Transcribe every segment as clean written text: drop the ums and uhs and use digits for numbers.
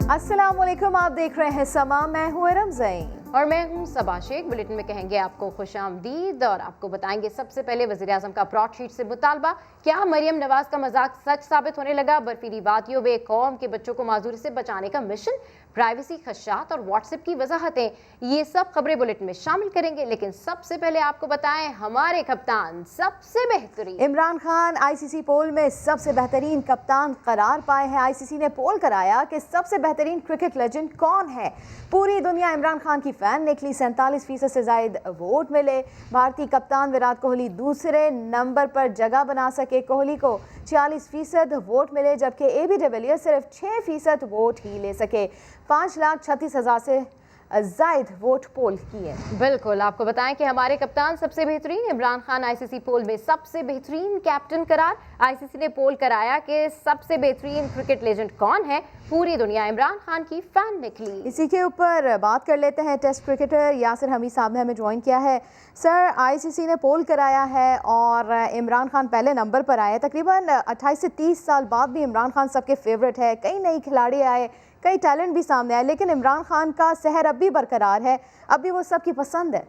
अस्सलाम वालेकुम, आप देख रहे हैं समा। मैं हूँ रमज़ईन और मैं हूं सबा शेख। बुलेटिन में कहेंगे आपको खुशामदीद और आपको बताएंगे सबसे पहले वज़ीर आज़म का ब्रॉडशीट से मुतालबा, क्या मरियम नवाज का मजाक सच साबित होने लगा, बर्फीली वादियों में कौम के बच्चों को माजूरी से बचाने का मिशन, प्राइवेसी खदशात और व्हाट्सएप की वजाहतें, ये सब खबरें बुलेटिन में शामिल करेंगे। लेकिन सबसे पहले आपको बताएं हमारे कप्तान सबसे बेहतरीन। इमरान खान आईसीसी पोल में सबसे बेहतरीन कप्तान करार पाए हैं। आईसीसी ने पोल कराया कि सबसे बेहतरीन क्रिकेट लेजेंड कौन है। पूरी दुनिया इमरान खान की फैन निकली, 47% से जायद वोट मिले। भारतीय कप्तान विराट कोहली दूसरे नंबर पर जगह बना सके, कोहली को 46% वोट मिले, जबकि एबी डिविलियर्स सिर्फ 6% वोट ही ले सके। 5,36,000 से जायद वोट पोल किए। बिल्कुल, आपको बताएं कि हमारे कप्तान सबसे बेहतरीन। इमरान खान आईसीसी पोल में सबसे बेहतरीन कैप्टन करार। आईसीसी ने पोल कराया कि सबसे बेहतरीन क्रिकेट लेजेंड कौन है। पूरी दुनिया इमरान खान की फैन निकली। इसी के ऊपर बात कर लेते हैं। टेस्ट क्रिकेटर यासिर हमीद साहब ने हमें ज्वाइन किया है। सर, आईसीसी ने पोल कराया है और इमरान खान पहले नंबर पर आए। तकरीबन 28 से 30 साल बाद भी इमरान खान सबके फेवरेट है। कई नए खिलाड़ी आए, कई टैलेंट भी सामने आए, लेकिन इमरान खान का सहर अब भी बरकरार है, अब भी वो सबकी पसंद है।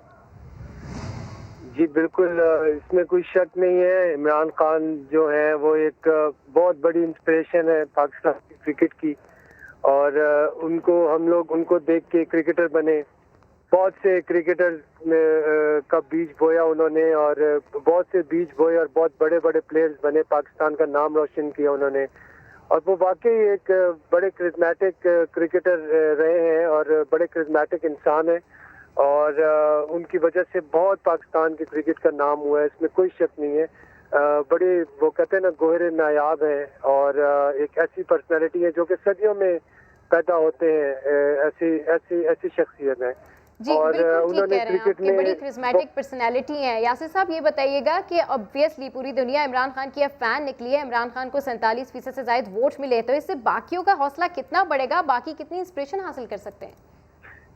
जी बिल्कुल, इसमें कोई शक नहीं है। इमरान खान जो है वो एक बहुत बड़ी इंस्पिरेशन है पाकिस्तान की क्रिकेट की, और हम लोग उनको देख के क्रिकेटर बने। बहुत से क्रिकेटर का बीज बोया उन्होंने, और बहुत से बीज बोए और बहुत बड़े बड़े प्लेयर्स बने, पाकिस्तान का नाम रोशन किया उन्होंने। और वो वाकई एक बड़े करिश्मेटिक क्रिकेटर रहे हैं और बड़े करिश्मेटिक इंसान हैं, और उनकी वजह से बहुत पाकिस्तान के क्रिकेट का नाम हुआ है, इसमें कोई शक नहीं है। बड़े वो कहते हैं ना, गोहरे नायाब हैं, और एक ऐसी पर्सनैलिटी है जो कि सदियों में पैदा होते हैं। ऐसी ऐसी ऐसी शख्सियत है। जी और बिल्कुल ठीक कह रहे हैं, आपकी बड़ी में क्रिस्मेटिक पर्सनैलिटी है। यासिर साहब, ये बताइएगा कि ऑब्वियसली पूरी दुनिया इमरान खान की फैन निकली है। इमरान खान को 47% से ज्यादा वोट मिले, तो इससे बाकियों का हौसला कितना बढ़ेगा, बाकी कितनी इंस्पिरेशन हासिल कर सकते हैं?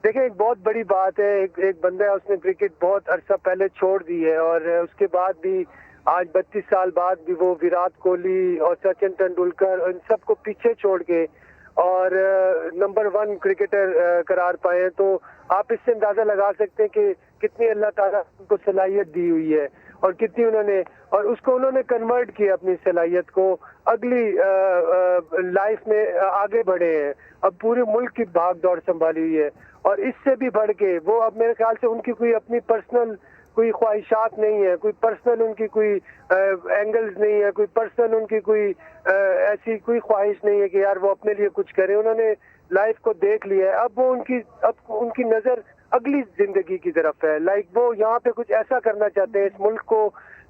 देखिए, एक बहुत बड़ी बात है। एक बंदा है, उसने क्रिकेट बहुत अरसा पहले छोड़ दी है, और उसके बाद भी आज 32 साल बाद भी वो विराट कोहली और सचिन तेंदुलकर इन सबको पीछे छोड़ के और नंबर 1 क्रिकेटर करार पाए हैं। तो आप इससे अंदाजा लगा सकते हैं कि कितनी अल्लाह ताला उनको सलाहियत दी हुई है, और कितनी उन्होंने कन्वर्ट किया अपनी सलाहियत को, अगली लाइफ में आगे बढ़े हैं। अब पूरे मुल्क की भाग दौड़ संभाली हुई है, और इससे भी बढ़ के वो अब मेरे ख्याल से उनकी कोई अपनी पर्सनल कोई ख्वाहिशात नहीं है, कोई पर्सनल उनकी कोई एंगल्स नहीं है, कोई पर्सनल उनकी कोई ऐसी कोई ख्वाहिश नहीं है कि यार वो अपने लिए कुछ करें। उन्होंने लाइफ को देख लिया है। अब उनकी नज़र अगली जिंदगी की तरफ है। वो यहाँ पे कुछ ऐसा करना चाहते हैं, इस मुल्क को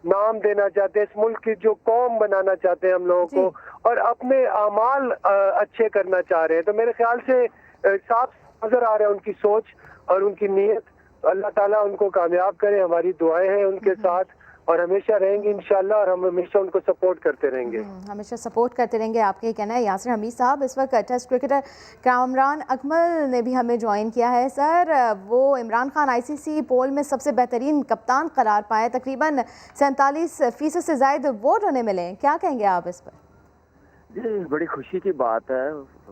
नाम देना चाहते हैं, इस मुल्क की जो कौम बनाना चाहते हैं हम लोगों को, और अपने अमाल अच्छे करना चाह रहे हैं। तो मेरे ख्याल से साफ नजर आ रहा है उनकी सोच और उनकी नीयत। अल्लाह ताला उनको कामयाब करे। हमारी दुआएं हैं उनके साथ, और हमेशा रहेंगी इंशाल्लाह, और हम हमेशा उनको सपोर्ट करते रहेंगे। हमेशा सपोर्ट करते रहेंगे, आपके कहना है। यासिर हमीद साहब, इस वक्त टेस्ट क्रिकेटर कामरान अकमल ने भी हमें ज्वाइन किया है। सर, वो इमरान खान आईसीसी पोल में सबसे बेहतरीन कप्तान करार पाए, तकरीबन 47% से ज्यादा वोट उन्हें मिले, क्या कहेंगे आप इस पर? जी, बड़ी खुशी की बात है।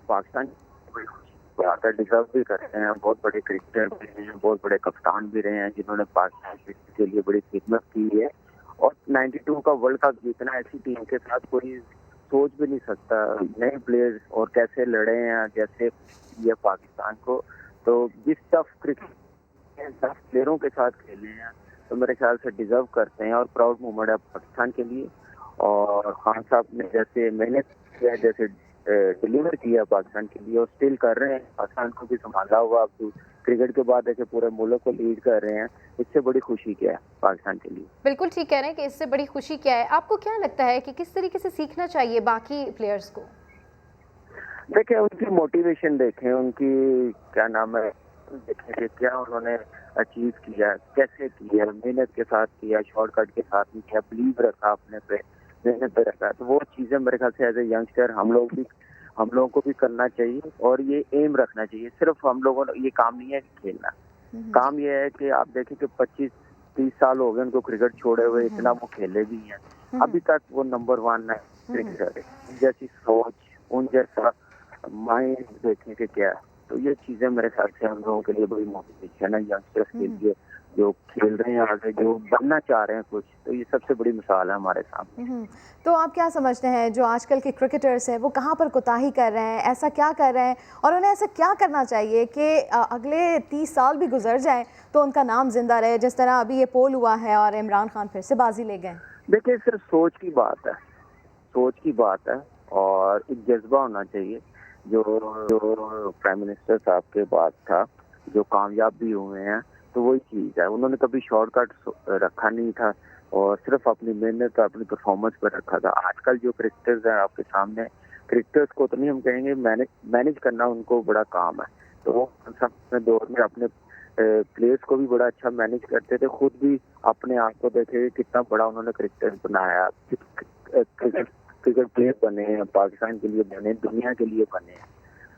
पाकिस्तान बड़ी खुशी की बात है, डिजर्व भी करते हैं। बहुत बड़े क्रिकेटर भी हैं, बहुत बड़े कप्तान भी रहे हैं जिन्होंने पाकिस्तान क्रिकेट के लिए बड़ी खिदमत की है। और 92 का वर्ल्ड कप जीतना ऐसी टीम के साथ कोई सोच भी नहीं सकता। नए प्लेयर्स और कैसे लड़े हैं जैसे ये पाकिस्तान को, तो जिस टफ क्रिकेट टफ प्लेयरों के साथ खेले हैं, तो मेरे ख्याल से डिजर्व करते हैं, और प्राउड मोमेंट है पाकिस्तान के लिए। और खान साहब ने जैसे मेहनत किया, जैसे डिलीवर किया पाकिस्तान के लिए, और स्टिल कर रहे हैं। पाकिस्तान को भी संभाला हुआ, अब क्रिकेट के बाद ऐसे पूरे मुल्क को लीड कर रहे हैं। इससे बड़ी खुशी क्या है पाकिस्तान के लिए? बिल्कुल ठीक कह रहे हैं कि इससे बड़ी खुशी क्या है। आपको क्या लगता है कि किस तरीके से सीखना चाहिए बाकी प्लेयर्स को? देखें, उनकी मोटिवेशन देखें, उनकी क्या नाम है, देखें कि क्या उन्होंने अचीव किया, कैसे किया, मेहनत के साथ किया, शॉर्टकट के साथ नहीं किया, बिलीव रखा अपने पे, मेहनत पे रखा। तो वो चीजें मेरे ख्याल से एज ए यंगस्टर हम लोगों को भी करना चाहिए, और ये एम रखना चाहिए। सिर्फ हम लोगों ने ये काम नहीं है खेलना, काम ये है कि आप देखें कि 25-30 साल हो गए उनको क्रिकेट छोड़े हुए, इतना वो खेले भी हैं, अभी तक वो नंबर 1 है क्रिकेटर। जैसी सोच, उन जैसा माइंड देखें कि क्या है। तो ये चीजें मेरे ख्याल से हम लोगों के लिए बड़ी मोटिवेशन है, यंगस्टर्स के लिए जो खेल रहे हैं आगे, जो बनना चाह रहे हैं कुछ, तो ये सबसे बड़ी मिसाल है हमारे सामने। तो आप क्या समझते हैं जो आजकल के क्रिकेटर्स हैं वो कहाँ पर कोताही कर रहे हैं, ऐसा क्या कर रहे हैं और उन्हें ऐसा क्या करना चाहिए कि अगले 30 साल भी गुजर जाएं तो उनका नाम जिंदा रहे, जिस तरह अभी ये पोल हुआ है और इमरान खान फिर से बाजी ले गए? देखिए, सिर्फ सोच की बात है, सोच की बात है और एक जज्बा होना चाहिए। जो प्राइम मिनिस्टर साहब के बाद था, जो कामयाब भी हुए हैं, तो वही चीज़ है। उन्होंने कभी शॉर्टकट रखा नहीं था और सिर्फ अपनी मेहनत, अपनी परफॉर्मेंस पर रखा था। आजकल जो क्रिकेटर्स हैं आपके सामने, क्रिकेटर्स को तो नहीं हम कहेंगे, मैनेज करना उनको बड़ा काम है। तो वो अपने दौर में अपने प्लेयर्स को भी बड़ा अच्छा मैनेज करते थे, खुद भी अपने आप को देखे कितना बड़ा उन्होंने क्रिकेटर बनाया, क्रिकेट प्लेयर बने हैं, पाकिस्तान के लिए बने, दुनिया के लिए बने हैं।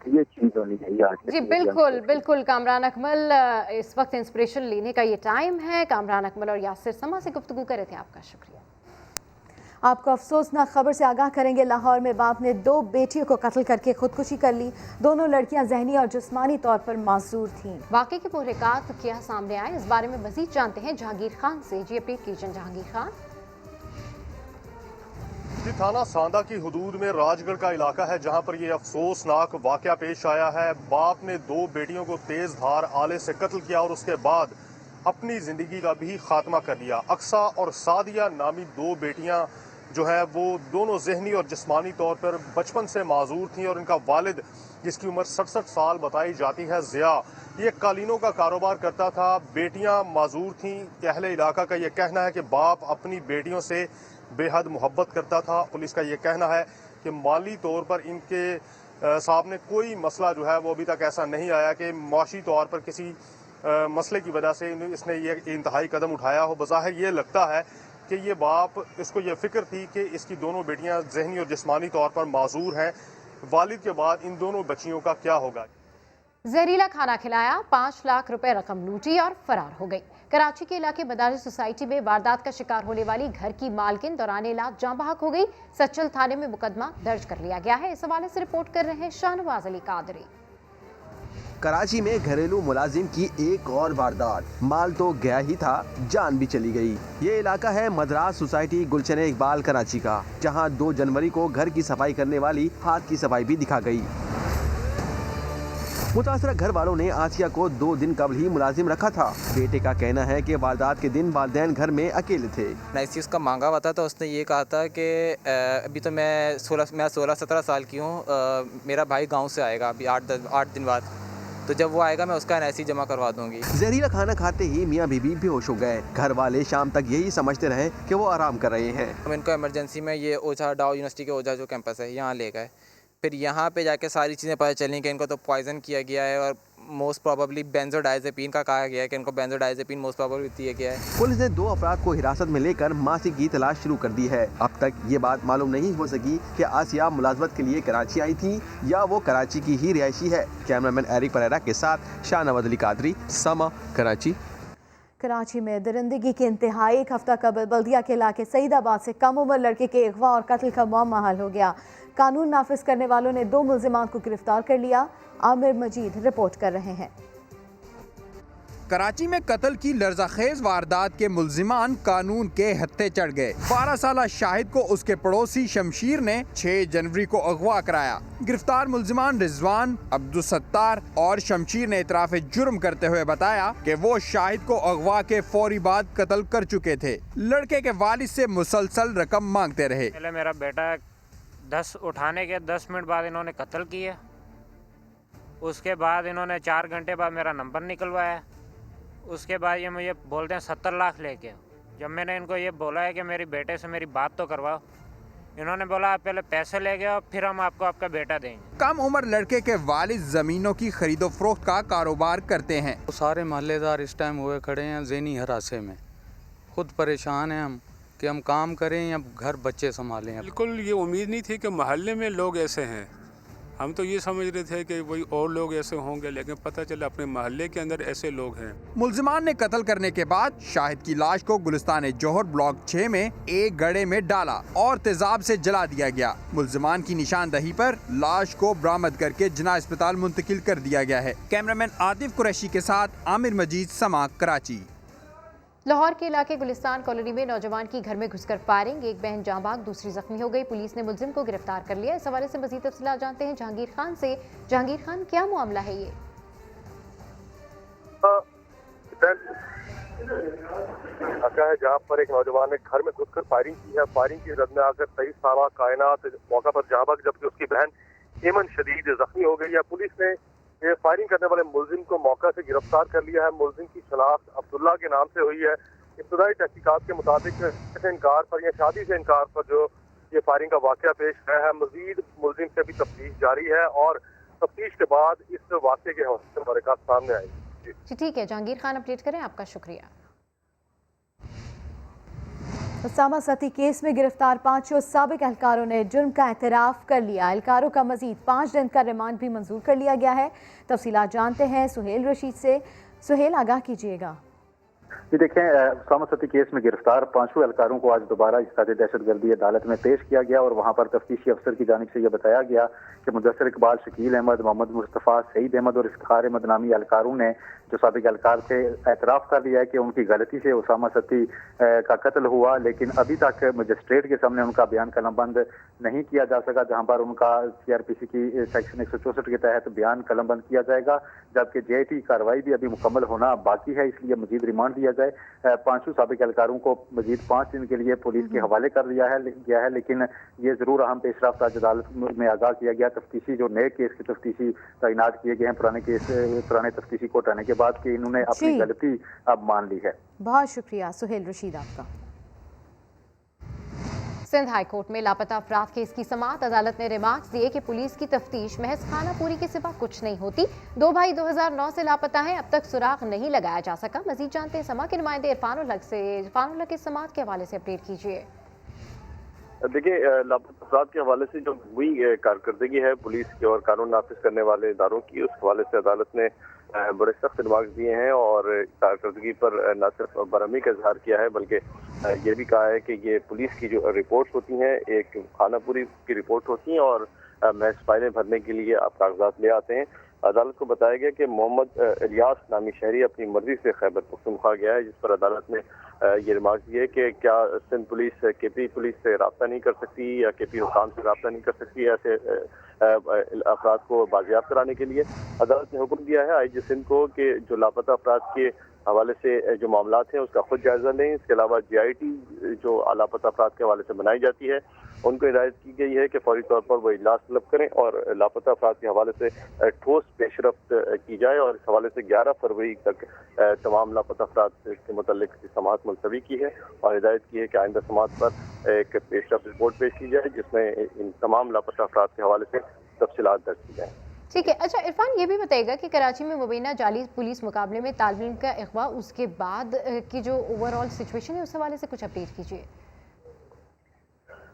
ये चीज होनी चाहिए आज। जी बिल्कुल बिल्कुल कामरान अकमल, इस वक्त इंस्पिरेशन लेने का ये टाइम है। कामरान अकमल और यासिर समा से गुफ्तगू करे थे, आपका शुक्रिया। आपको अफसोसनाक खबर से आगाह करेंगे। लाहौर में बाप ने 2 बेटियों को कत्ल करके खुदकुशी कर ली। दोनों लड़कियां जहनी और जिस्मानी तौर पर मासूर थीं। वाकई के मुहर्रिकात क्या सामने आए, इस बारे में मजीद जानते हैं जहांगीर खान से। जी अपडेट कीजिए जहांगीर खान। थाना सांदा की हुदूद में राजगढ़ का इलाका है जहां पर यह अफसोसनाक वाकया पेश आया है। बाप ने 2 बेटियों को तेज धार आले से कत्ल किया और उसके बाद अपनी जिंदगी का भी खात्मा कर दिया। अक्सा और सादिया नामी 2 बेटियां जो है वो दोनों जहनी और जिस्मानी तौर पर बचपन से माजूर थीं और इनका वालिद, जिसकी उम्र 67 साल बताई जाती है, जिया, ये कालीनों का कारोबार करता था। बेटियां माजूर थीं। अहले इलाका का यह कहना है कि बाप अपनी बेटियों से बेहद मोहब्बत करता था। पुलिस का ये कहना है कि माली तौर पर इनके सामने कोई मसला जो है वो अभी तक ऐसा नहीं आया कि माशी तौर पर किसी मसले की वजह से इसने ये इंतहाई कदम उठाया हो। बज़ाहिर ये लगता है कि ये बाप, इसको ये फिक्र थी कि इसकी दोनों बेटियां जहनी और जिस्मानी तौर पर माजूर हैं। वालिद के बाद इन दोनों बच्चियों का क्या होगा? जहरीला खाना खिलाया, 5 लाख रुपए रकम लूटी और फरार हो गई। कराची के इलाके मदारी सोसाइटी में वारदात का शिकार होने वाली घर की मालकिन दौरान इलाज जाँ बहक हो गई। सच्चल थाने में मुकदमा दर्ज कर लिया गया है। इस हवाले से रिपोर्ट कर रहे हैं शाहनवाज अली कादरी। कराची में घरेलू मुलाजिम की एक और वारदात, माल तो गया ही था, जान भी चली गई। ये इलाका है मद्रास सोसाइटी गुलशन इकबाल कराची का, जहां 2 जनवरी को घर की सफाई करने वाली हाथ की सफाई भी दिखा गई। मुतासरा घर वालों ने आसिया को 2 दिन कबल ही मुलाजिम रखा था। बेटे का कहना है कि वारदात के दिन वालिदैन घर में अकेले थे। इसी उसका मांगा हुआ था, तो उसने ये कहा था कि अभी तो मैं 16-17 साल की हूँ, मेरा भाई गांव से आएगा अभी 8 दिन बाद, तो जब वो आएगा मैं उसका NIC जमा करवा दूंगी। जहरीला खाना खाते ही मियाँ बीबी बेहोश हो गए। घर वाले शाम तक यही समझते रहे कि वो आराम कर रहे हैं। हम इनको इमरजेंसी में ये ओझा डाउ यूनिवर्सिटी के ओझा जो कैंपस है यहाँ ले गए। फिर यहाँ पे जाके सारी चीज़ें पता चली कि इनको तो पॉइजन किया गया है और मोस्ट प्रोबेबली बेंजोडाइजेपिन का कहा गया है कि इनको बेंजोडाइजेपिन मोस्ट प्रोबेबली दिया गया है। पुलिस ने 2 अफराद को हिरासत में लेकर मासी की तलाश शुरू कर दी है। अब तक ये बात मालूम नहीं हो सकी कि आसिया मुलाजमत के लिए कराची आई थी या वो कराची की ही रिहायशी है। कैमरामैन एरिक परेरा के साथ शाहनवाज अली कादरी, समा, कराची। कराची में दरिंदगी के इंतहाई एक हफ्ता कबल बल्दिया के इलाके सईदाबाद से कम उम्र लड़के के अगवा और कत्ल का मामला हल हो गया। कानून नाफिज करने वालों ने 2 मुल्जिमान को गिरफ्तार कर लिया। आमिर मजीद रिपोर्ट कर रहे हैं। कराची में कत्ल की लर्ज़ाखेज वारदात के मुल्जिमान कानून के हत्थे चढ़ गए। 12 साल शाहिद को उसके पड़ोसी शमशीर ने 6 जनवरी को अगवा कराया। गिरफ्तार मुल्जिमान रिजवान, अब्दुल सत्तार और शमशीर ने इतराफ़ जुर्म करते हुए बताया कि वो शाहिद को अगवा के फौरी बाद कत्ल कर चुके थे। लड़के के वालिद से मुसलसल रकम मांगते रहे। पहले मेरा बेटा 10 उठाने के 10 मिनट बाद इन्होंने कत्ल किया। उसके बाद इन्होंने 4 घंटे बाद मेरा नंबर निकलवाया। उसके बाद ये मुझे बोलते हैं 70 लाख लेके। जब मैंने इनको ये बोला है कि मेरी बेटे से मेरी बात तो करवाओ, इन्होंने बोला आप पहले पैसे ले गए फिर हम आपको आपका बेटा देंगे। कम उम्र लड़के के वालिद जमीनों की खरीदो फरोख्त का कारोबार करते हैं। तो सारे मोहल्लेदार इस टाइम हुए खड़े हैं ज़हनी हरासे में, खुद परेशान हैं हम कि हम काम करें या घर बच्चे संभालें। बिल्कुल ये उम्मीद नहीं थी कि मोहल्ले में लोग ऐसे हैं हम तो ये समझ रहे थे कि वही और लोग ऐसे होंगे, लेकिन पता चला अपने मोहल्ले के अंदर ऐसे लोग हैं। मुल्जिमान ने कत्ल करने के बाद शाहिद की लाश को गुलिस्तान जौहर ब्लॉक 6 में एक गड्ढे में डाला और तेजाब से जला दिया गया। मुल्जिमान की निशानदही पर लाश को बरामद करके जिना अस्पताल मुंतकिल कर दिया गया है। कैमरामैन आतिफ कुरैशी के साथ आमिर मजीद, समा, कराची। लाहौर के इलाके गुलिस्तान कॉलोनी में नौजवान की घर में घुसकर फायरिंग, एक बहन जांबाग, दूसरी जख्मी हो गई। पुलिस ने मुलजिम को गिरफ्तार कर लिया। इस हवाले से मजीद तफसीलात जानते हैं जहांगीर खान से। जहांगीर खान, क्या मामला है ये? इलाका है जहाँ पर एक नौजवान ने घर में घुसकर फायरिंग की है। फायरिंग की रद में आकर 23 साल कायनात मौका पर जांबाग, जबकि उसकी बहन हेमन शदीद जख्मी हो गई है। पुलिस ने फायरिंग करने वाले मुलजिम को मौका से गिरफ्तार कर लिया है। मुलजिम की शनाख्त अब्दुल्ला के नाम से हुई है। इब्तदाई तहकीकात के मुताबिक इनकार पर या शादी से इनकार पर जो ये फायरिंग का वाकया पेश आया है। मजीद मुलजिम से भी तफ्तीश जारी है और तफ्तीश के बाद इस वाकये के हवाले से बात सामने आएगी। जी ठीक है जहांगीर खान, अपडेट करें, आपका शुक्रिया। उसामा सती केस में गिरफ्तार 5 साबिक एहलकारों ने जुर्म का एतराफ़ कर लिया। एहलकारों का मजीद 5 दिन का रिमांड भी मंजूर कर लिया गया है। तफसीलात जानते हैं सुहेल रशीद से। सुहेल, आगाह कीजिएगा। जी देखें, उसामा सती केस में गिरफ्तार 5 एहलकारों को आज दोबारा इस्तादे दहशतगर्दी अदालत में पेश किया गया और वहाँ पर तफ्तीशी अफसर की जानिब से यह बताया गया कि मुदस्सिर इकबाल, शकील अहमद, मोहम्मद मुस्तफ़ा, सईद अहमद और इफ्तिखार अहमद नामी एहलकारों ने जो साबिक एहलकार थे एतराफ़ कर लिया है कि उनकी गलती से उसामा सती का कत्ल हुआ, लेकिन अभी तक मजिस्ट्रेट के सामने उनका बयान कलमबंद नहीं किया जा सका, जहाँ पर उनका CRPC की सेक्शन 164 के तहत बयान कलमबंद किया जाएगा, जबकि JIT कार्रवाई भी अभी मुकम्मल होना बाकी है, इसलिए मजीद रिमांड दिया जाए। 5 साबिक एहलकारों को मजीद 5 दिन के लिए पुलिस के हवाले कर दिया है, लेकिन ये जरूर अहम पेशरफ्त आज अदालत में आगाह किया गया। तफ्तीशी जो नए केस के तफ्तीशी तैनात किए गए हैं पुराने तफ्तीशी को हटाने के बाद कि इन्होंने अपनी गलती अब मान ली है। बहुत शुक्रिया सुहेल रशीद आपका। सिंध हाई कोर्ट में लापता अफराद केस की समाअत, अदालत ने रिमार्क्स दिए कि पुलिस की तफ्तीश महज खानापूरी के सिवा कुछ नहीं होती। 2 भाई 2009 से लापता हैं, अब तक सुराग नहीं लगाया जा सका। मजीद जानते हैं समा के नुमाइंदे इरफान उल हक से। इरफान उल हक इस समाअत के हवाले से अपडेट कीजिए। देखिए, लापता अफराद के हवाले से जो हुई कारकर्दगी है पुलिस की और कानून नाफिज करने वाले इदारों की, उस हवाले से अदालत ने बड़े सख्त रिमार्क्स दिए हैं और कारकर्दगी पर न सिर्फ बरहमी का इजहार किया है बल्कि ये भी कहा है कि ये पुलिस की जो रिपोर्ट्स होती हैं एक खानापुरी की रिपोर्ट होती हैं और महज फाइलें भरने के लिए आप कागजात ले आते हैं। अदालत को बताया गया कि मोहम्मद इलियास नामी शहरी अपनी मर्जी से खैबर पख्तूनख्वा गया है, जिस पर अदालत ने ये रिमार्क दिए कि क्या सिंध पुलिस KP पुलिस से रब्ता नहीं कर सकती या KP हुकाम से रब्ता नहीं कर सकती ऐसे अफराद को बाजियाब कराने के लिए। अदालत ने हुक्म दिया है IG सिंध को कि जो लापता अफराद के हवाले से जो मामलात हैं उसका खुद जायजा लें। इसके अलावा JIT जो लापता अफराद के हवाले से बनाई जाती है उनको हिदायत की गई है कि फौरी तौर पर वो इजलास तलब करें और लापता अफराद के हवाले से ठोस पेशरफ्त की जाए और इस हवाले से 11 फरवरी तक तमाम लापता अफराद के मुतालिक समाअत मुलतवी की है और हिदायत की है कि आइंदा समाअत पर एक पेशरफ्त रिपोर्ट पेश की जाए जिसमें इन तमाम लापता अफराद के हवाले से तफसीलात दर्ज की जाए। ठीक है, अच्छा इरफान ये भी बताइएगा कि कराची में मुबैना जाली पुलिस मुकाबले में तालिब इल्म का अगवा, उसके बाद की जो ओवरऑल सिचुएशन है उस हवाले से कुछ अपडेट कीजिए।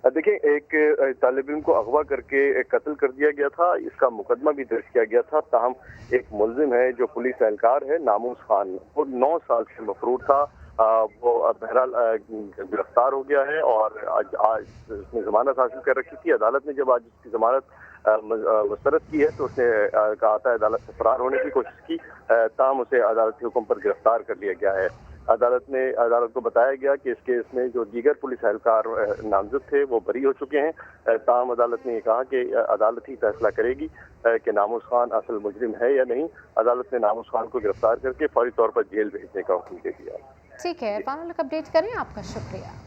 देखिए, एक तालिब इल्म को अगवा करके कत्ल कर दिया गया था, इसका मुकदमा भी दर्ज किया गया था। ताहम एक मुलजिम है जो पुलिस एहलकार है नामूस खान, वो 9 साल से मफरूर था, वो बहरहाल गिरफ्तार हो गया है और आज उसने जमानत हासिल कर रखी थी। अदालत ने जब आज उसकी जमानत मुस्तरद की है तो उसने कहा था अदालत से फरार होने की कोशिश की, ताहम उसे अदालती हुक्म पर गिरफ्तार कर लिया गया है। अदालत को बताया गया कि इस केस में जो दीगर पुलिस एहलकार नामजद थे वो बरी हो चुके हैं। ताहम अदालत ने ये कहा कि अदालत ही फैसला करेगी कि नामूस खान असल मुजरिम है या नहीं। अदालत ने नामूस खान को गिरफ्तार करके फौरी तौर पर जेल भेजने का हुक्म दे दिया। ठीक है, इरफान अपडेट करें, आपका शुक्रिया।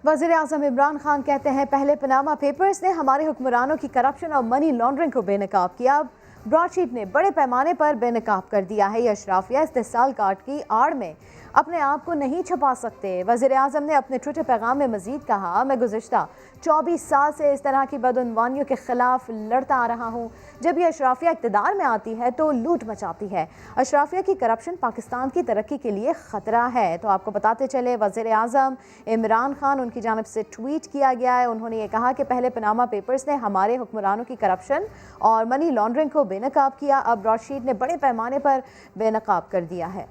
वज़ीर आज़म इमरान खान कहते हैं पहले पनामा पेपर्स ने हमारे हुक्मरानों की करप्शन और मनी लॉन्ड्रिंग को बेनकाब किया, अब ब्रॉडशीट ने बड़े पैमाने पर बेनकाब कर दिया है। ये अशराफिया इस्तेहसाल कार्ड की आड़ में अपने आप को नहीं छुपा सकते। वज़ीर आज़म ने अपने ट्विटर पैगाम में मज़ीद कहा, मैं गुज़िश्ता 24 साल से इस तरह की बदउनवानियों के ख़िलाफ़ लड़ता आ रहा हूँ। जब यह अशराफिया इक़्तिदार में आती है तो लूट मचाती है। अशराफिया की करप्शन पाकिस्तान की तरक्की के लिए ख़तरा है। तो आपको बताते चले, वज़ीर आज़म इमरान खान उनकी जानिब से ट्वीट किया गया है। उन्होंने ये कहा कि पहले पनामा पेपर्स ने हमारे हुक्मरानों की करप्शन और मनी लॉन्ड्रिंग को बेनकाब किया, अब ब्रॉडशीट ने बड़े पैमाने पर बेनकाब कर दिया है।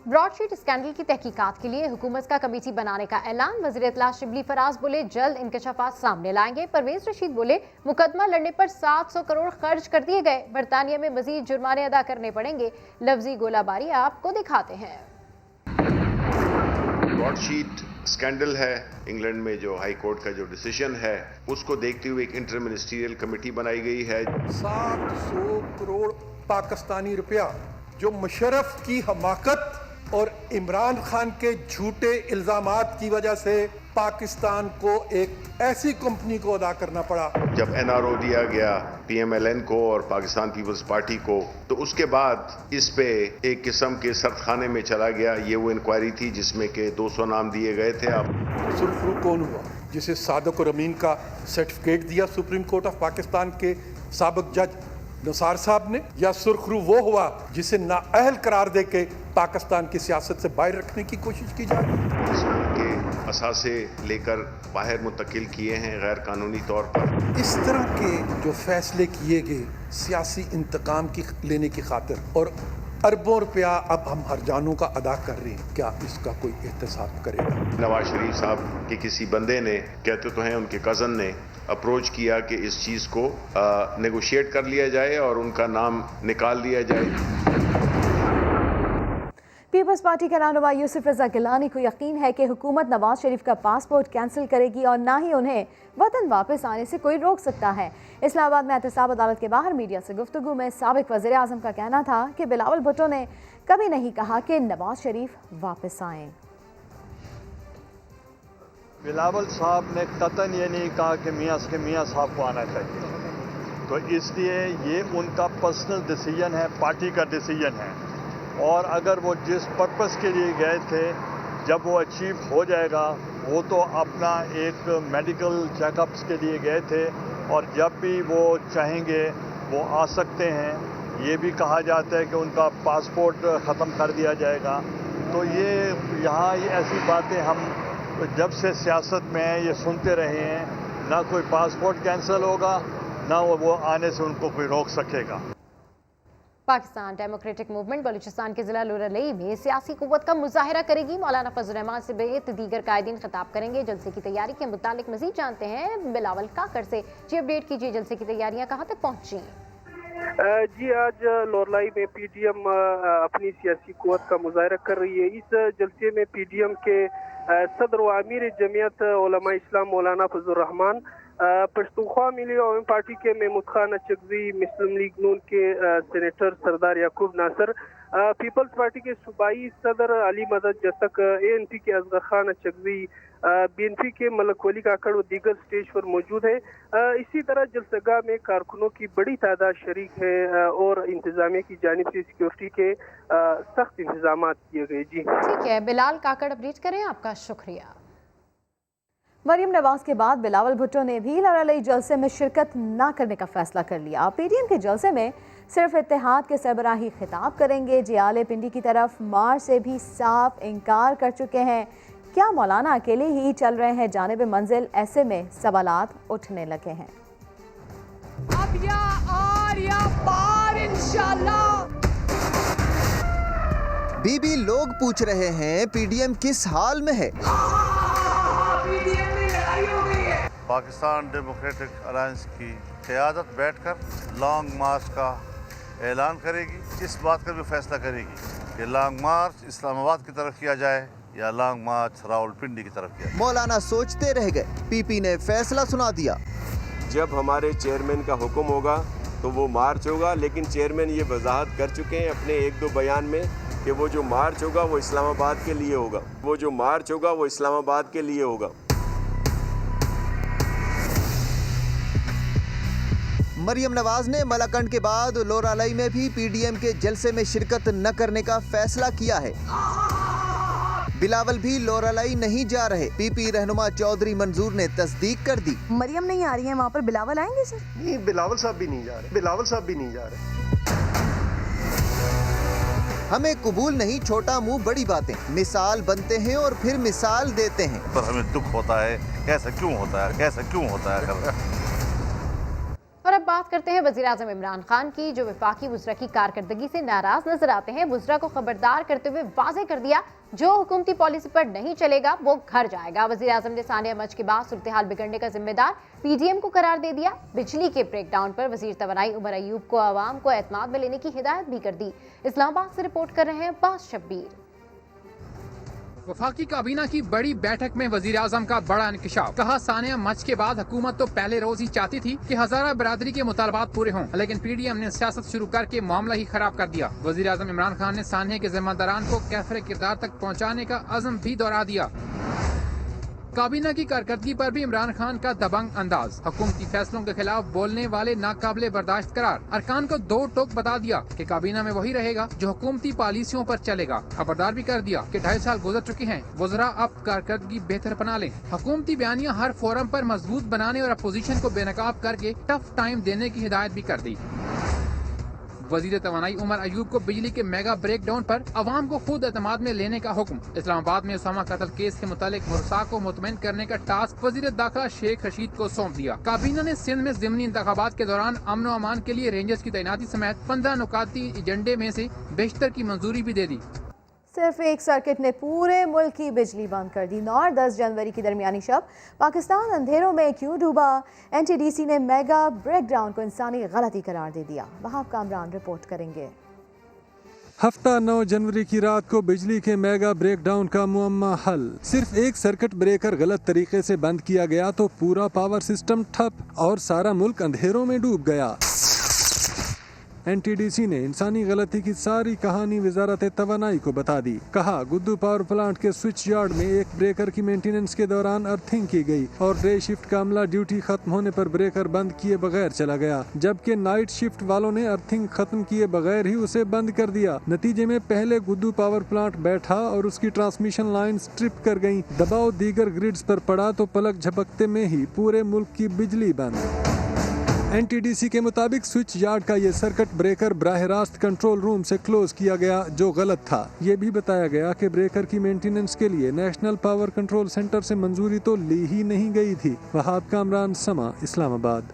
ब्रॉडशीट स्कैंडल की तहकीकात के लिए हुकूमत का कमेटी बनाने का ऐलान। वज़ीर इत्तलात शिबली फराज बोले, जल्द इंकशाफात सामने लाएंगे। परवेज रशीद बोले, मुकदमा लड़ने पर 700 करोड़ खर्च कर दिए गए, बरतानिया में मजीद जुर्माने अदा करने पड़ेंगे। लफ्जी गोलाबारी आपको दिखाते हैं। ब्रॉडशीट स्कैंडल है, इंग्लैंड में जो हाई कोर्ट का जो डिसीजन है उसको देखते हुए एक इंटर मिनिस्ट्रियल कमेटी बनाई गई है। 700 करोड़ पाकिस्तानी रुपया जो मुशर्रफ की हमाकत और इमरान खान के झूठे इल्जामात की वजह से पाकिस्तान को एक ऐसी कंपनी को अदा करना पड़ा। जब एनआरओ दिया गया पीएमएलएन को और पाकिस्तान पीपल्स पार्टी को, तो उसके बाद इस पे एक किस्म के सरखाने में चला गया। ये वो इंक्वायरी थी जिसमें के 200 नाम दिए गए थे। अब सुरखरू कौन हुआ जिसे सादिक और अमीन का सर्टिफिकेट दिया सुप्रीम कोर्ट ऑफ पाकिस्तान के साबिक जज नसार साहब ने, या सुरखरू वो हुआ जिसे नाअहल करार दे के पाकिस्तान की सियासत से बाहर रखने की कोशिश की जा रही है। इसके असासे लेकर बाहर मुंतकिल किए हैं गैर कानूनी तौर पर। इस तरह के जो फैसले किए गए सियासी इंतकाम की लेने की खातिर और अरबों रुपया अब हम हरजानों का अदा कर रहे हैं, क्या इसका कोई एहतसाब करेगा? नवाज शरीफ साहब के किसी बंदे ने, कहते तो हैं उनके कज़न ने, अप्रोच किया कि इस चीज़ को नेगोशिएट कर लिया जाए और उनका नाम निकाल दिया जाए। पीपल्स पार्टी के रहनुमा यूसुफ रजा गिलानी को यकीन है कि हुकूमत नवाज शरीफ का पासपोर्ट कैंसिल करेगी और ना ही उन्हें वतन वापस आने से कोई रोक सकता है। इस्लामाबाद में एहतसाब अदालत के बाहर मीडिया से गुफ्तगू में साबिक वज़ीर आज़म का कहना था कि बिलावल भुट्टो ने कभी नहीं कहा कि नवाज शरीफ वापस आएँ। बिलावल साहब ने कतन ये नहीं कहा कि मियाँ साहब को आना चाहिए, तो इसलिए ये उनका पर्सनल डिसीजन है, पार्टी का डिसीजन है। और अगर वो जिस पर्पस के लिए गए थे, जब वो अचीव हो जाएगा, वो तो अपना एक मेडिकल चेकअप्स के लिए गए थे और जब भी वो चाहेंगे वो आ सकते हैं। ये भी कहा जाता है कि उनका पासपोर्ट ख़त्म कर दिया जाएगा। तो ये यहाँ ये ऐसी बातें हम जब से सियासत में हैं ये सुनते रहे हैं। ना कोई पासपोर्ट कैंसिल होगा, ना वो आने से उनको कोई रोक सकेगा। पाकिस्तान डेमोक्रेटिक मूवमेंट बलूचिस्तान के जिला लुरलई में सियासी कुव्वत का मुजाहिरा करेगी। मौलाना फजल रहमान से बेत दीगर कायदीन खिताब करेंगे। जलसे की तैयारी के मुतालिक मजीद जानते हैं बिलावल काकर से। जी अपडेट कीजिए, जलसे की तैयारियां कहाँ तक पहुँची? जी आज लोरलाई में पीडीएम अपनी सियासी कुव्वत का मुजाहिरा कर रही है। इस जलसे में पीडीएम के सदर व अमीर जमीयत उलमा इस्लाम मौलाना फजल रहमान, पश्तूनख्वा मिली अवामी पार्टी के महमूद खान अचकजी, मुस्लिम लीग नून के सेनेटर सरदार याकूब नासर, पीपल्स पार्टी के सूबाई सदर अली मदद जतक, एएनपी के असगर खान अचकजी, बीएनपी के मलक वली काकड़ व दीगर स्टेज पर मौजूद है। इसी तरह जलसगा में कारकुनों की बड़ी तादाद शरीक है और इंतजामिया की जानिब से सिक्योरिटी के सख्त इंतजाम किए गए। जी ठीक है, बिलाल काकड़ अपडेट करें, आपका शुक्रिया। मरियम नवाज के बाद बिलावल भुट्टो ने भी लड़ाई जलसे में शिरकत न करने का फैसला कर लिया। पीडीएम के जलसे में सिर्फ इत्तेहाद के सरबराही खिताब करेंगे। जियाले पिंडी की तरफ मार से भी साफ इनकार कर चुके हैं। क्या मौलाना अकेले ही चल रहे हैं जानिब मंजिल? ऐसे में सवालात उठने लगे हैं। अब या आर या पार इंशाल्लाह। बीबी लोग पूछ रहे हैं पीडीएम किस हाल में है? पाकिस्तान डेमोक्रेटिक अलायंस की क़यादत बैठकर लॉन्ग मार्च का ऐलान करेगी। इस बात का भी फैसला करेगी कि लॉन्ग मार्च इस्लामाबाद की तरफ किया जाए या लॉन्ग मार्च रावलपिंडी की तरफ किया। मौलाना सोचते रह गए, पीपी ने फैसला सुना दिया। जब हमारे चेयरमैन का हुक्म होगा तो वो मार्च होगा, लेकिन चेयरमैन ये वजाहत कर चुके हैं अपने 1-2 बयान में कि वो जो मार्च होगा वो इस्लामाबाद के लिए होगा। वो जो मार्च होगा वो इस्लामाबाद के लिए होगा। मरियम नवाज ने मलाकंड के बाद लोरालई में भी पीडीएम के जलसे में शिरकत न करने का फैसला किया है। बिलावल भी लोरालई नहीं जा रहे। पीपी रहनुमा चौधरी मंजूर ने तस्दीक कर दी। मरियम नहीं आ रही है, वहाँ पर बिलावल आएंगे सर? नहीं, बिलावल साहब भी नहीं जा रहे। बिलावल साहब भी नहीं जा रहे। हमें कबूल नहीं छोटा मुंह बड़ी बातें। मिसाल बनते हैं और फिर मिसाल देते हैं। पर हमें दुख होता है, ऐसा क्यों होता है, ऐसा क्यों होता है। और अब बात करते हैं वज़ीर-ए-आज़म इमरान खान की, जो वफाकी वज़रा की कारकर्दगी से नाराज नजर आते हैं। वज़रा को खबरदार करते हुए वाज़ेह कर दिया, जो हुकूमती पॉलिसी पर नहीं चलेगा वो घर जाएगा। वज़ीर-ए-आज़म ने सानिया मर्ज के बाद सूरत हाल बिगड़ने का जिम्मेदार पीडीएम को करार दे दिया। बिजली के ब्रेकडाउन पर वज़ीर तवानाई उमर अयूब को आवाम को एतमाद में लेने की हिदायत भी कर दी। इस्लामाबाद से रिपोर्ट कर रहे हैं अब्बास शब्बीर। वफाकी काबीना की बड़ी बैठक में वजीर आजम का बड़ा इंकशाफ। कहा, सानिया मर्ज के बाद हुकूमत तो पहले रोज ही चाहती थी कि हजारा बरादरी के मुतालबात पूरे हों, लेकिन पीडीएम ने सियासत शुरू करके मामला ही खराब कर दिया। वजीर आजम इमरान खान ने सानिया के जिम्मेदारान को कैफरे किरदार तक पहुँचाने का अज़म भी दोहरा दिया। काबीना की कारकर्दगी पर भी इमरान खान का दबंग अंदाज। हुकूमती फैसलों के खिलाफ बोलने वाले नाकाबिले बर्दाश्त करार। अरकान को दो टोक बता दिया कि काबीना में वही रहेगा जो हुकूमती पॉलिसियों पर चलेगा। खबरदार भी कर दिया कि 2.5 साल गुजर चुके हैं, वज़रा अब कारकर्दगी बेहतर बना लें। हुकूमती बयानियां हर फोरम पर मजबूत बनाने और अपोजिशन को बेनकाब करके टफ टाइम देने की हिदायत भी कर दी। वजीर तवानाई उमर अयूब को बिजली के मेगा ब्रेकडाउन पर अवाम को खुद एतमाद में लेने का हुक्म। इस्लामाबाद में उसामा कत्ल केस के मुतालिक मुरसा को मुतमईन करने का टास्क वजीर दाखिला शेख रशीद को सौंप दिया। काबीना ने सिंध में ज़िमनी इंतखाबात के दौरान अमन व अमान के लिए रेंजर्स की तैनाती समेत 15 नुकाती एजेंडे में से बेशतर की मंजूरी भी दे दी। सिर्फ एक सर्किट ने पूरे मुल्क की बिजली बंद कर दी। 9 और 10 जनवरी की दरमियानी शब पाकिस्तान अंधेरों में क्यों डूबा? एनटीडीसी ने मेगा ब्रेकडाउन को इंसानी गलती करार दे दिया। वहाब कामरान रिपोर्ट करेंगे। हफ्ता 9 जनवरी की रात को बिजली के मेगा ब्रेकडाउन का मुअम्मा हल। सिर्फ एक सर्किट ब्रेकर गलत तरीके से बंद किया गया तो पूरा पावर सिस्टम ठप और सारा मुल्क अंधेरों में डूब गया। एनटीडीसी ने इंसानी गलती की सारी कहानी वजारत तवानाई को बता दी। कहा, गुद्दू पावर प्लांट के स्विच यार्ड में एक ब्रेकर की मेंटेनेंस के दौरान अर्थिंग की गई और डे शिफ्ट का अमला ड्यूटी खत्म होने पर ब्रेकर बंद किए बगैर चला गया, जबकि नाइट शिफ्ट वालों ने अर्थिंग खत्म किए बगैर ही उसे बंद कर दिया। नतीजे में पहले गुद्दू पावर प्लांट बैठा और उसकी ट्रांसमिशन लाइन स्ट्रिप कर गयी। दबाव दीगर ग्रिड्स पर पड़ा तो पलक झपकते में ही पूरे मुल्क की बिजली बंद। एनटीडीसी के मुताबिक स्विच यार्ड का ये सर्किट ब्रेकर बराह रास्त कंट्रोल रूम से क्लोज किया गया, जो गलत था। ये भी बताया गया कि ब्रेकर की मेंटेनेंस के लिए नेशनल पावर कंट्रोल सेंटर से मंजूरी तो ली ही नहीं गई थी। वहाब कामरान, समा, इस्लामाबाद।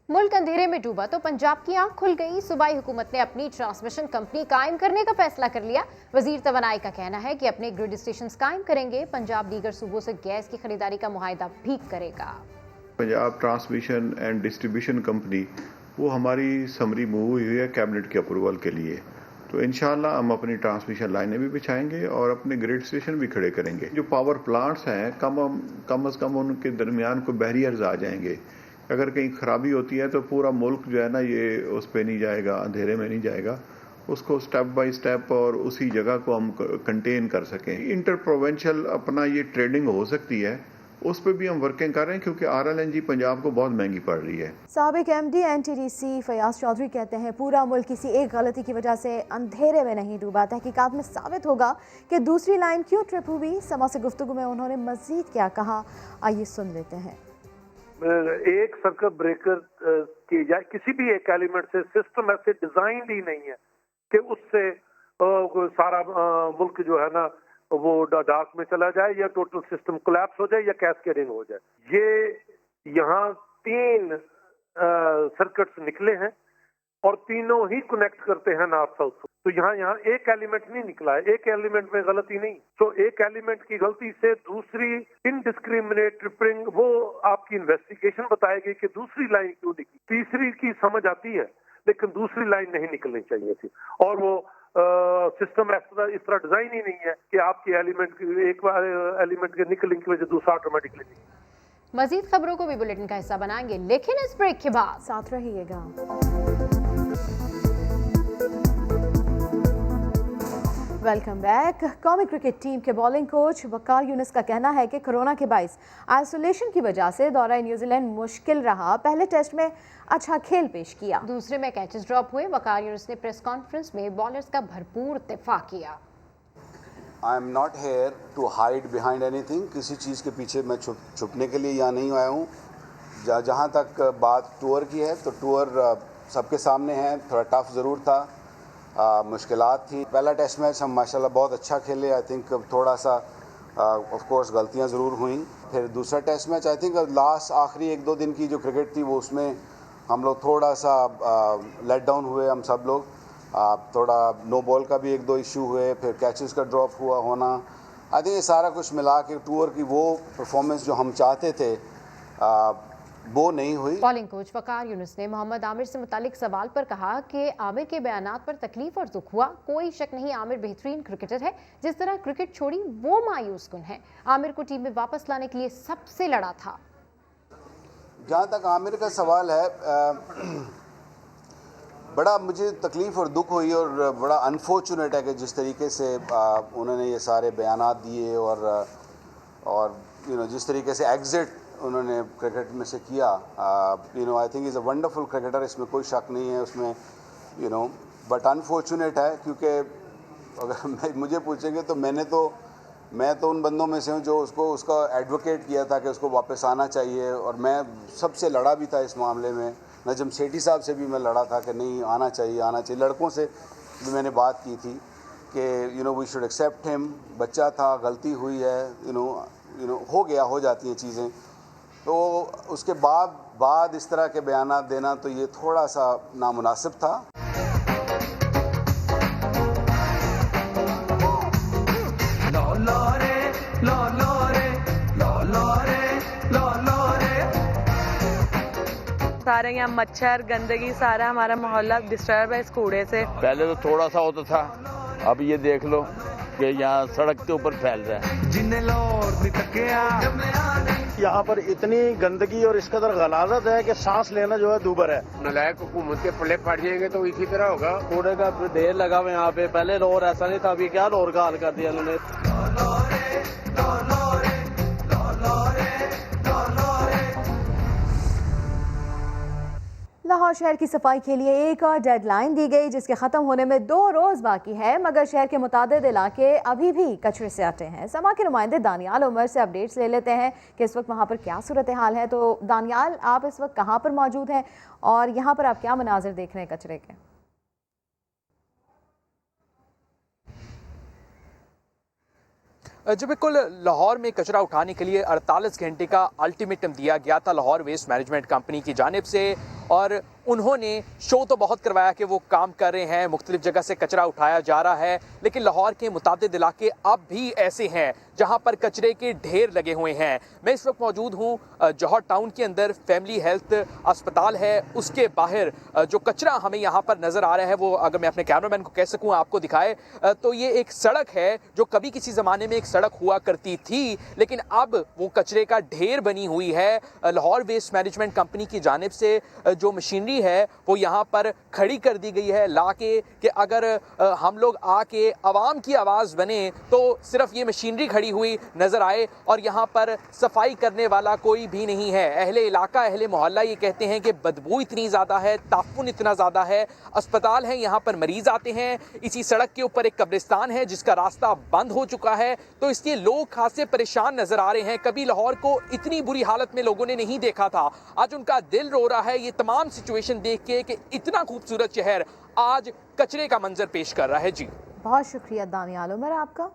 मुल्क अंधेरे में डूबा तो पंजाब की आंख खुल गई। सूबाई हुकूमत ने अपनी ट्रांसमिशन कंपनी कायम करने का फैसला कर लिया। वजीर तवानाई का कहना है कि अपने ग्रिड स्टेशन कायम करेंगे। पंजाब दीगर सूबों से गैस की खरीदारी का मुआहिदा भी करेगा। Punjab transmission and distribution company वो हमारी समरी मूव हुई है कैबिनेट के अप्रूवल के लिए, तो इंशाल्लाह हम अपनी ट्रांसमिशन लाइनें भी बिछाएंगे और अपने ग्रिड स्टेशन भी खड़े करेंगे। जो पावर प्लांट्स हैं कम अज़ कम उनके दरमियान को बैरियर्स आ जाएंगे। अगर कहीं खराबी होती है तो पूरा मुल्क जो है ना ये उस पर नहीं जाएगा, अंधेरे में नहीं जाएगा। उसको स्टेप बाय स्टेप और उसी जगह को हम कंटेन कर सकें। इंटर प्रोविंशियल अपना ये ट्रेडिंग हो सकती है, उस पर भी हम वर्किंग कर रहे हैं क्योंकि RLNG पंजाब को बहुत महंगी पड़ रही है। साबिक MD एनटीडीसी फयाज चौधरी कहते हैं, पूरा मुल्क किसी एक गलती की वजह से अंधेरे में नहीं डूबा। तहकीकात में साबित होगा कि दूसरी लाइन क्यों ट्रिप हुई। समा से गुफ्तगू में उन्होंने मजीद क्या कहा, आइए सुन लेते हैं। एक सर्किट ब्रेकर की जाए किसी भी एक एलिमेंट से सिस्टम ऐसे डिजाइन ही नहीं है कि उससे सारा मुल्क जो है ना वो डार्क में चला जाए या टोटल सिस्टम कोलैप्स हो जाए या कैस्केडिंग हो जाए। ये यहाँ 3 सर्किट्स निकले हैं और तीनों ही कनेक्ट करते हैं नॉर्थ साउथ। तो यहाँ एक एलिमेंट नहीं निकला है, एक एलिमेंट में गलती नहीं। तो एक एलिमेंट की गलती से दूसरी इनडिस्क्रिमिनेट ट्रिपिंग, वो आपकी इन्वेस्टिगेशन बताएगी कि दूसरी लाइन क्यों निकली। तीसरी की समझ आती है लेकिन दूसरी लाइन नहीं निकलनी चाहिए थी। और वो सिस्टम इस तरह डिजाइन ही नहीं है कि आपके एलिमेंट एक बार एलिमेंट के निकलने की वजह दूसरा ऑटोमेटिकली निकले। मजीद खबरों को भी बुलेटिन का हिस्सा बनाएंगे, लेकिन इस ब्रेक के बाद साथ रहिएगा। Welcome back. कौमी क्रिकेट टीम के बॉलिंग कोच वकार यूनुस का कहना है कि कोरोना के बाइस आइसोलेशन की वजह से दौरा न्यूजीलैंड मुश्किल रहा। पहले टेस्ट में अच्छा खेल पेश किया, दूसरे में कैचेस ड्रॉप हुए। वकार यूनुस ने प्रेस कॉन्फ्रेंस में बॉलर्स का भरपूर दिफा किया। I am not here to hide behind anything. किसी चीज़ के पीछे मैं छुपने के लिए यहाँ नहीं आया हूँ। जहाँ तक बात टूर की है तो टूर सबके सामने है। थोड़ा टफ ज़रूर था, मुश्किलात थी। पहला टेस्ट मैच हम माशाल्लाह बहुत अच्छा खेले। आई थिंक थोड़ा सा ऑफ कोर्स गलतियाँ ज़रूर हुई। फिर दूसरा test match I think last आखिरी 1-2 दिन की जो क्रिकेट थी वो उसमें हम लोग थोड़ा सा लेट डाउन हुए। हम सब लोग थोड़ा नो बॉल का भी 1-2 इशू हुए, फिर कैचेस का ड्रॉप होना। आई थिंक ये सारा कुछ मिला के टूर की वो परफॉर्मेंस जो हम चाहते थे वो नहीं हुई। बॉलिंग कोच वकार यूनुस ने मोहम्मद आमिर से मुतालिक सवाल पर कहा कि आमिर के बयानात पर तकलीफ और दुख हुआ। कोई शक नहीं, आमिर बेहतरीन क्रिकेटर है। जिस तरह क्रिकेट छोड़ी वो मायूस कुन है। आमिर को टीम में वापस लाने के लिए सबसे लड़ा था। जहाँ तक आमिर का सवाल है, बड़ा मुझे तकलीफ़ और दुख हुई और बड़ा अनफॉर्चुनेट है कि जिस तरीके से उन्होंने ये सारे बयानात दिए और जिस तरीके से एग्ज़िट उन्होंने क्रिकेट में से किया। I think is a wonderful cricketer, इसमें कोई शक नहीं है उसमें बट अनफॉर्चुनेट है क्योंकि अगर मुझे पूछेंगे तो मैं तो उन बंदों में से हूँ जो उसका एडवोकेट किया था कि उसको वापस आना चाहिए। और मैं सबसे लड़ा भी था इस मामले में। नजम सेठी साहब से भी मैं लड़ा था कि नहीं आना चाहिए। लड़कों से भी मैंने बात की थी कि वी शुड एक्सेप्ट हिम। बच्चा था, गलती हुई है, हो जाती हैं चीज़ें। तो उसके बाद इस तरह के बयानात देना तो ये थोड़ा सा नामुनासिब था। सारे यहाँ मच्छर गंदगी सारा हमारा मोहल्ला डिस्टर्ब है इस कूड़े से। पहले तो थोड़ा सा होता था, अब ये देख लो कि यहाँ सड़क के ऊपर फैल रहा है। यहाँ पर इतनी गंदगी और इस कदर गलाजत है कि सांस लेना जो है दूभर है। नलायक हुकूमत के पल्ले पड़ जाएंगे तो इसी तरह होगा। कूड़े का ढेर लगा हुआ यहाँ पे। पहले लोर ऐसा नहीं था, अभी क्या लोर का हाल कर दिया इन्होंने। लाहौर शहर की सफाई के लिए एक और डेडलाइन दी गई जिसके ख़त्म होने में 2 रोज़ बाकी है, मगर शहर के मुतादिद इलाके अभी भी कचरे से आटे हैं। समा के नुमाइंदे दानियाल उमर से अपडेट्स ले लेते हैं कि इस वक्त वहाँ पर क्या सूरत हाल है। तो दानियाल, आप इस वक्त कहाँ पर मौजूद हैं और यहाँ पर आप क्या मनाजिर देख रहे हैं कचरे के? जी बिल्कुल, लाहौर में कचरा उठाने के लिए 48 घंटे का अल्टीमेटम दिया गया था लाहौर वेस्ट मैनेजमेंट कंपनी की जानिब से और उन्होंने शो तो बहुत करवाया कि वो काम कर रहे हैं, मुख्तलिफ जगह से कचरा उठाया जा रहा है, लेकिन लाहौर के मुतादिद इलाके अब भी ऐसे हैं जहां पर कचरे के ढेर लगे हुए हैं। मैं इस वक्त मौजूद हूं जौहर टाउन के अंदर, फैमिली हेल्थ अस्पताल है, उसके बाहर जो कचरा हमें यहाँ पर नज़र आ रहा है वो अगर मैं अपने कैमरामैन को कह सकूँ आपको दिखाए तो ये एक सड़क है जो कभी किसी ज़माने में एक सड़क हुआ करती थी, लेकिन अब वो कचरे का ढेर बनी हुई है। लाहौर वेस्ट मैनेजमेंट कंपनी की जानिब से जो मशीनरी है वो यहाँ पर खड़ी कर दी गई है लाके कि अगर हम लोग आके आवाम की आवाज़ बने तो सिर्फ ये मशीनरी खड़ी हुई नज़र आए और यहाँ पर सफाई करने वाला कोई भी नहीं है। अहले इलाका, अहले मोहल्ला ये कहते हैं कि बदबू इतनी ज़्यादा है, ताफुन इतना ज़्यादा है, अस्पताल है, यहाँ पर मरीज़ आते हैं, इसी सड़क के ऊपर एक कब्रिस्तान है जिसका रास्ता बंद हो चुका है, तो इसलिए लोग खासे परेशान नज़र आ रहे हैं। कभी लाहौर को इतनी बुरी हालत में लोगों ने नहीं देखा था, आज उनका दिल रो रहा है ये तमाम सिचुएशन देख के कि इतना खूबसूरत शहर आज कचरे का मंजर पेश कर रहा है। जी बहुत शुक्रिया दानियाल उमर आपका।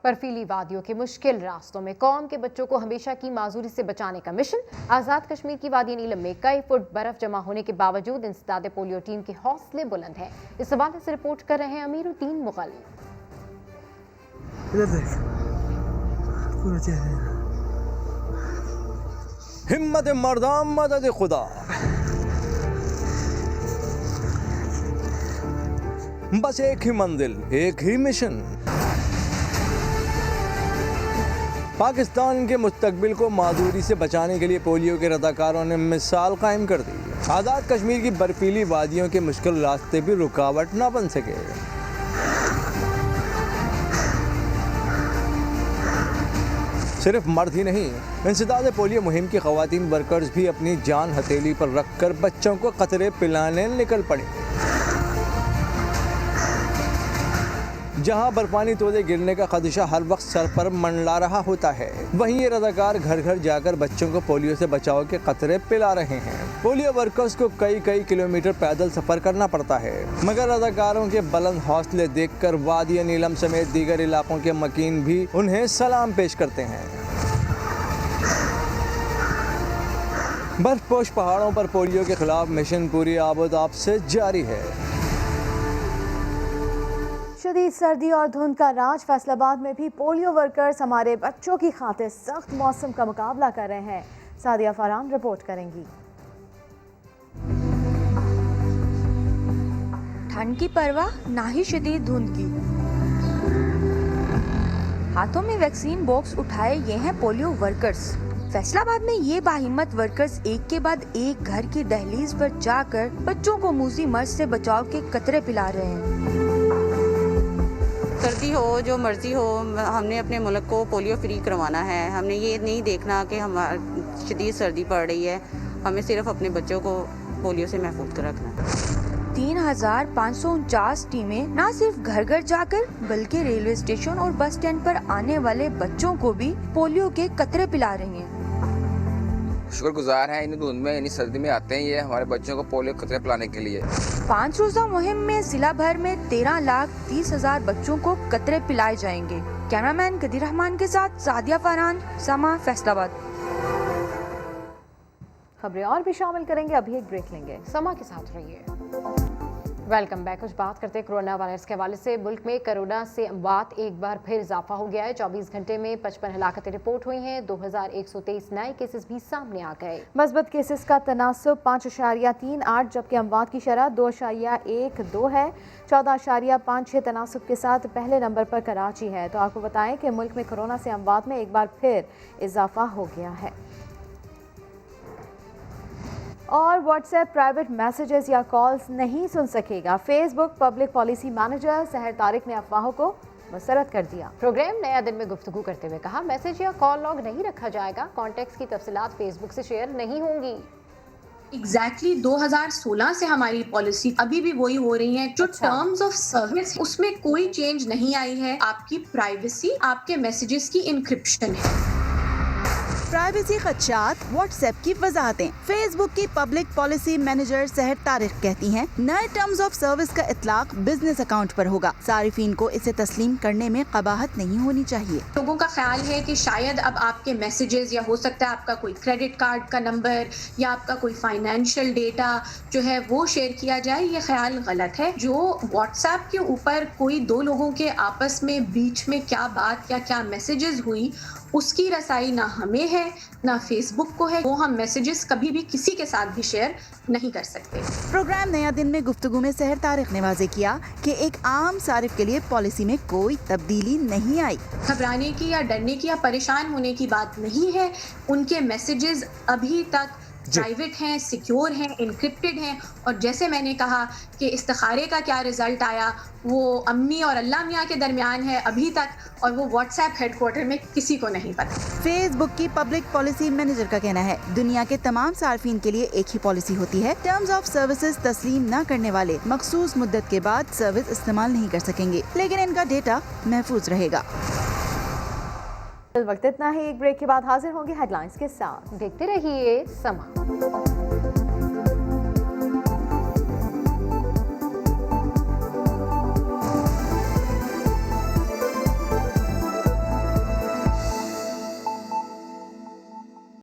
बर्फीली वादियों के मुश्किल रास्तों में कौम के बच्चों को हमेशा की माजूरी से बचाने का मिशन। आज़ाद कश्मीर की वादी नीलम में कई फुट बर्फ जमा होने के बावजूद इंसदाद पोलियो टीम के हौसले बुलंद हैं। इस हवाले से रिपोर्ट कर रहे हैं अमीरुद्दीन मुगल। हिम्मत मर्दाम मदद खुदा। बस एक ही मंजिल, एक ही मिशन। पाकिस्तान के मुस्तकबिल को माजूरी से बचाने के लिए पोलियो के रज़ाकारों ने मिसाल कायम कर दी। आज़ाद कश्मीर की बर्फीली वादियों के मुश्किल रास्ते भी रुकावट न बन सके। सिर्फ मर्द ही नहीं, इंसदाद पोलियो मुहिम की ख़वातीन वर्कर्स भी अपनी जान हथेली पर रखकर बच्चों को कतरे पिलाने निकल पड़ी। जहां बर्फानी तोदे गिरने का खदशा हर वक्त सर पर मंडला रहा होता है, वहीं ये रज़ाकार घर घर जाकर बच्चों को पोलियो से बचाव के कतरे पिला रहे हैं। पोलियो वर्कर्स को कई किलोमीटर पैदल सफर करना पड़ता है, मगर रज़ाकारों के बुलंद हौसले देखकर वादिया नीलम समेत दीगर इलाकों के मकीन भी उन्हें सलाम पेश करते हैं। बर्फपोश पहाड़ों पर पोलियो के खिलाफ मिशन पूरी आबोताब से जारी है। शदीद सर्दी और धुंध का राज, फैसलाबाद में भी पोलियो वर्कर्स हमारे बच्चों की खातिर सख्त मौसम का मुकाबला कर रहे हैं। सादिया फरहान रिपोर्ट करेंगी। ठंड की परवाह ना ही शदीद धुंध की। हाथों में वैक्सीन बॉक्स उठाए ये हैं पोलियो वर्कर्स। फैसलाबाद में ये बाहिम्मत वर्कर्स एक के बाद एक घर की दहलीज पर जाकर बच्चों को मूसी मर्ज से बचाव के कतरे पिला रहे हैं। सर्दी हो जो मर्जी हो, हमने अपने मुल्क को पोलियो फ्री करवाना है। हमने ये नहीं देखना कि हमारी शदीद सर्दी पड़ रही है, हमें सिर्फ अपने बच्चों को पोलियो से महफूज कर रखना है। 3549 टीमें न सिर्फ घर घर जाकर बल्कि रेलवे स्टेशन और बस स्टैंड पर आने वाले बच्चों को भी पोलियो के कतरे पिला रही हैं। शुक्रगुजार हैं इन धुंध में, इन सर्दी में आते हैं ये हमारे बच्चों को पोलियो कतरे पिलाने के लिए। 5 रोजा मुहिम में जिला भर में 13,30,000 बच्चों को कतरे पिलाए जाएंगे। कैमरामैन कदीर रहमान के साथ सादिया फरहान, समा, फैसलाबाद। खबरें और भी शामिल करेंगे, अभी एक ब्रेक लेंगे। समा के साथ रहिए। Welcome back. कुछ बात करते हैं कोरोना वायरस के हवाले से। मुल्क में कोरोना से अमवात एक बार फिर इजाफा हो गया है। 24 घंटे में 55 हलाकतें रिपोर्ट हुई हैं। 2123 नए केसेस भी सामने आ गए। मस्बत केसेस का तनासुब 5.38, जबकि अमवात की शरह 2.12 है। 14.56 तनासुब के साथ पहले नंबर पर कराची है। तो आपको बताएं कि मुल्क में कोरोना से अमवात में एक बार फिर इजाफा हो गया है। और व्हाट्सएप प्राइवेट मैसेजेस या कॉल्स नहीं सुन सकेगा। फेसबुक पब्लिक पॉलिसी मैनेजर सहर तारिक ने अफवाहों को मुस्तरद कर दिया। प्रोग्राम नया दिन में गुफ्तगू करते हुए कहा, मैसेज या कॉल लॉग नहीं रखा जाएगा। कॉन्टेक्ट्स की तफसीलात फेसबुक से शेयर नहीं होंगी। एग्जैक्टली 2016 से हमारी पॉलिसी अभी भी वही हो रही है। जो टर्म्स ऑफ सर्विस उसमें कोई चेंज नहीं आई है। आपकी प्राइवेसी, आपके मैसेजेस की इंक्रिप्शन है। प्राइवेसी खदशात, व्हाट्सएप की वजाहतें। फेसबुक की पब्लिक पॉलिसी मैनेजर सहर तारिक कहती हैं, नए टर्म्स ऑफ सर्विस का इतलाक बिजनेस अकाउंट पर होगा। सारिफीन को इसे तस्लीम करने में कबाहत नहीं होनी चाहिए। लोगों का ख्याल है कि शायद अब आपके मैसेजेस या हो सकता है आपका कोई क्रेडिट कार्ड का नंबर या आपका कोई फाइनेंशियल डेटा जो है वो शेयर किया जाए। ये ख्याल गलत है। जो व्हाट्सएप के ऊपर कोई दो लोगों के आपस में बीच में क्या बात या क्या मैसेजेस हुई, उसकी रसाई ना हमें है ना फेसबुक को है। वो हम मैसेजेस कभी भी किसी के साथ भी शेयर नहीं कर सकते। प्रोग्राम नया दिन में गुफ्तगू में सहर तारिक ने वाज़ेह किया कि एक आम सारिफ के लिए पॉलिसी में कोई तब्दीली नहीं आई। घबराने की या डरने की या परेशान होने की बात नहीं है। उनके मैसेजेस अभी तक प्राइवेट हैं, सिक्योर हैं, इनक्रिप्टेड हैं। और जैसे मैंने कहा कि इस्तिखारे का क्या रिजल्ट आया वो अम्मी और अल्लाह मियाँ के दरमियान है अभी तक, और वो व्हाट्सएप हेडक्वार्टर में किसी को नहीं पता। फेसबुक की पब्लिक पॉलिसी मैनेजर का कहना है, दुनिया के तमाम सार्फिन के लिए एक ही पॉलिसी होती है। टर्म्स ऑफ सर्विसेज तस्लीम न करने वाले मखसूस मुद्दत के बाद सर्विस इस्तेमाल नहीं कर सकेंगे, लेकिन इनका डेटा महफूज रहेगा। वक्त इतना ही। एक ब्रेक के बाद हाजिर होंगे हेडलाइंस के साथ। देखते रहिए समा।